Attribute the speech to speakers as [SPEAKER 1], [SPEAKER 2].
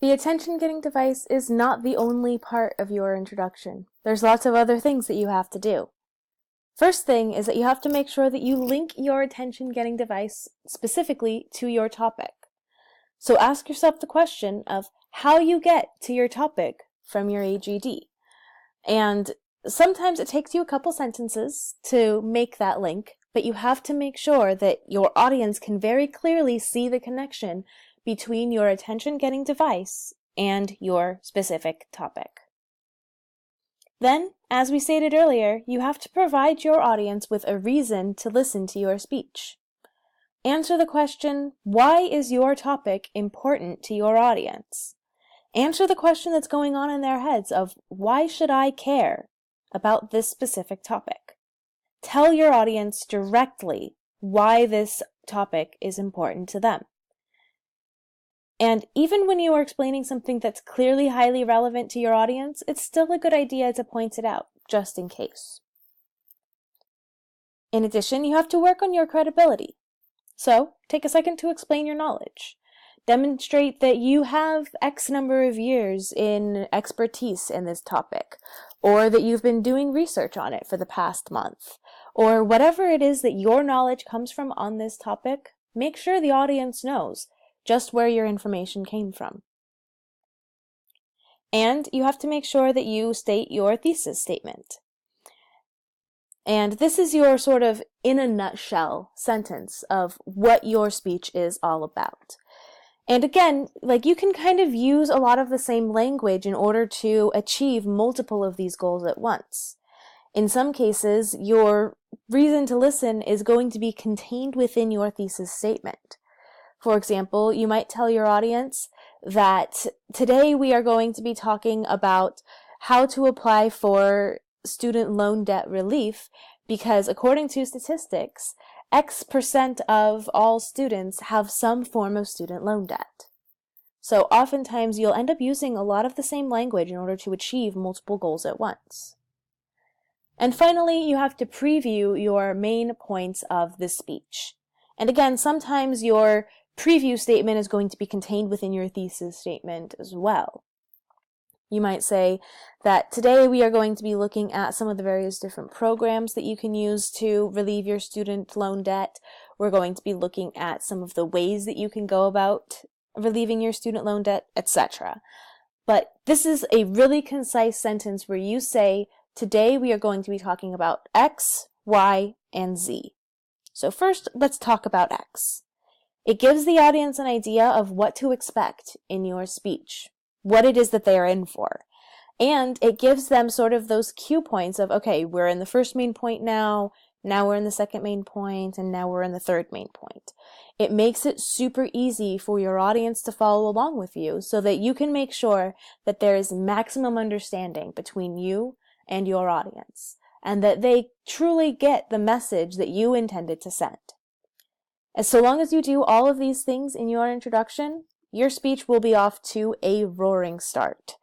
[SPEAKER 1] The attention-getting device is not the only part of your introduction. There's lots of other things that you have to do. First thing is that you have to make sure that you link your attention-getting device specifically to your topic. So ask yourself the question of how you get to your topic from your AGD. And sometimes it takes you a couple sentences to make that link, but you have to make sure that your audience can very clearly see the connection between your attention-getting device and your specific topic. Then, as we stated earlier, you have to provide your audience with a reason to listen to your speech. Answer the question, why is your topic important to your audience? Answer the question that's going on in their heads of, why should I care about this specific topic? Tell your audience directly why this topic is important to them. And even when you are explaining something that's clearly highly relevant to your audience, it's still a good idea to point it out, just in case. In addition, you have to work on your credibility. So, take a second to explain your knowledge. Demonstrate that you have X number of years in expertise in this topic, or that you've been doing research on it for the past month, or whatever it is that your knowledge comes from on this topic. Make sure the audience knows just where your information came from. And you have to make sure that you state your thesis statement. And this is your sort of in a nutshell sentence of what your speech is all about. And again, you can kind of use a lot of the same language in order to achieve multiple of these goals at once. In some cases, your reason to listen is going to be contained within your thesis statement. For example, you might tell your audience that today we are going to be talking about how to apply for student loan debt relief because according to statistics, X% of all students have some form of student loan debt. So oftentimes you'll end up using a lot of the same language in order to achieve multiple goals at once. And finally, you have to preview your main points of the speech. And again, sometimes your preview statement is going to be contained within your thesis statement as well. You might say that today we are going to be looking at some of the various different programs that you can use to relieve your student loan debt. We're going to be looking at some of the ways that you can go about relieving your student loan debt, etc. But this is a really concise sentence where you say, today we are going to be talking about X, Y, and Z. So first, let's talk about X. It gives the audience an idea of what to expect in your speech, what it is that they are in for. And it gives them sort of those cue points of, okay, we're in the first main point now we're in the second main point, and now we're in the third main point. It makes it super easy for your audience to follow along with you so that you can make sure that there is maximum understanding between you and your audience, and that they truly get the message that you intended to send. And so long as you do all of these things in your introduction, your speech will be off to a roaring start.